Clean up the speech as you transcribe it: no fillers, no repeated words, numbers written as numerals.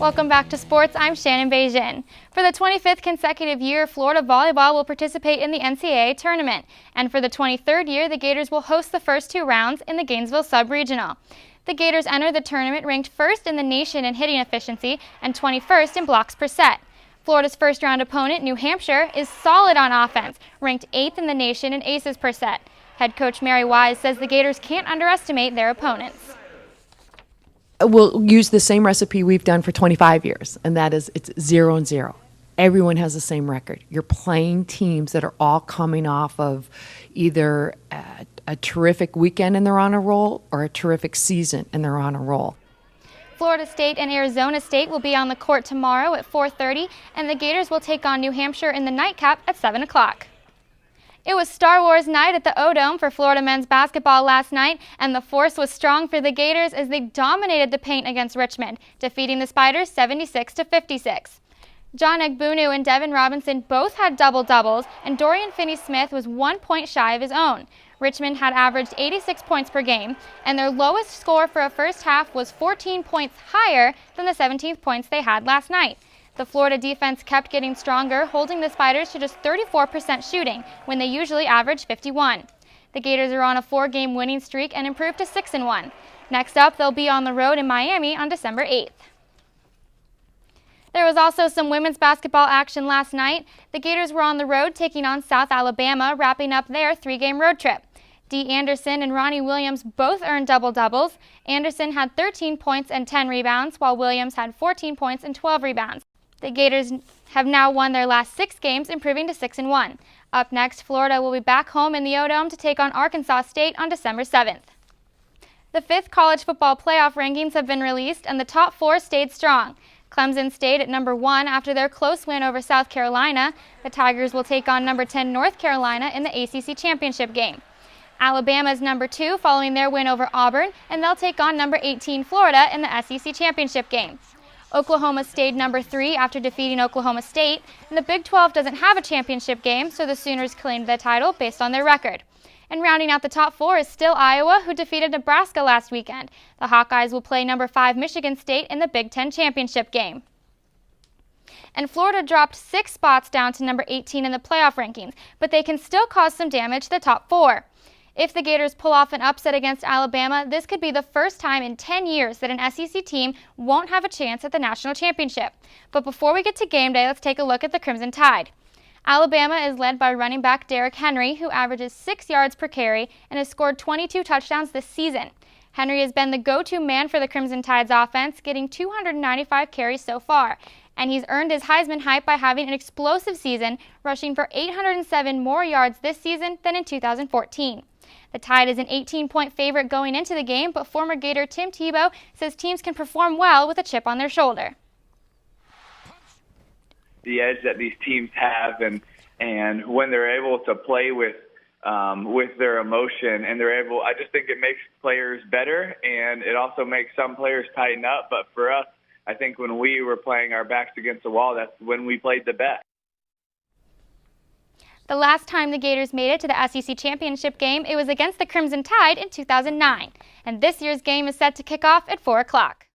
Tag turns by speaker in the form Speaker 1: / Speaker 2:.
Speaker 1: Welcome back to sports. I'm Shannon Begin. For the 25th consecutive year, Florida volleyball will participate in the NCAA tournament. And for the 23rd year, the Gators will host the first two rounds in the Gainesville sub-regional. The Gators enter the tournament ranked first in the nation in hitting efficiency and 21st in blocks per set. Florida's first-round opponent, New Hampshire, is solid on offense, ranked 8th in the nation in aces per set. Head coach Mary Wise says the Gators can't underestimate their opponents.
Speaker 2: We'll use the same recipe we've done for 25 years, and that is it's 0-0. Everyone has the same record. You're playing teams that are all coming off of either a terrific weekend and they're on a roll or a terrific season and they're on a roll.
Speaker 1: Florida State and Arizona State will be on the court tomorrow at 4:30, and the Gators will take on New Hampshire in the nightcap at 7 o'clock. It was Star Wars night at the O-Dome for Florida men's basketball last night, and the force was strong for the Gators as they dominated the paint against Richmond, defeating the Spiders 76-56. John Egbunu and Devin Robinson both had double-doubles, and Dorian Finney-Smith was 1 point shy of his own. Richmond had averaged 86 points per game, and their lowest score for a first half was 14 points higher than the 17 points they had last night. The Florida defense kept getting stronger, holding the Spiders to just 34% shooting when they usually average 51. The Gators are on a 4-game winning streak and improved to 6-1. Next up, they'll be on the road in Miami on December 8th. There was also some women's basketball action last night. The Gators were on the road taking on South Alabama, wrapping up their 3-game road trip. Dee Anderson and Ronnie Williams both earned double-doubles. Anderson had 13 points and 10 rebounds, while Williams had 14 points and 12 rebounds. The Gators have now won their last 6 games, improving to 6-1. Up next, Florida will be back home in the O-Dome to take on Arkansas State on December 7th. The 5th college football playoff rankings have been released, and the top 4 stayed strong. Clemson stayed at number 1 after their close win over South Carolina. The Tigers will take on number 10 North Carolina in the ACC championship game. Alabama is number 2 following their win over Auburn, and they'll take on number 18 Florida in the SEC championship game. Oklahoma stayed number 3 after defeating Oklahoma State, and the Big 12 doesn't have a championship game, so the Sooners claimed the title based on their record. And rounding out the top 4 is still Iowa, who defeated Nebraska last weekend. The Hawkeyes will play number 5 Michigan State in the Big 10 championship game. And Florida dropped 6 spots down to number 18 in the playoff rankings, but they can still cause some damage to the top 4. If the Gators pull off an upset against Alabama, this could be the first time in 10 years that an SEC team won't have a chance at the national championship. But before we get to game day, let's take a look at the Crimson Tide. Alabama is led by running back Derrick Henry, who averages 6 yards per carry and has scored 22 touchdowns this season. Henry has been the go-to man for the Crimson Tide's offense, getting 295 carries so far. And he's earned his Heisman hype by having an explosive season, rushing for 807 more yards this season than in 2014. The Tide is an 18-point favorite going into the game, but former Gator Tim Tebow says teams can perform well with a chip on their shoulder.
Speaker 3: The edge that these teams have, and when they're able to play with their emotion, and I just think it makes players better, and it also makes some players tighten up. But for us, I think when we were playing our backs against the wall, that's when we played the best.
Speaker 1: The last time the Gators made it to the SEC championship game, it was against the Crimson Tide in 2009. And this year's game is set to kick off at 4 o'clock.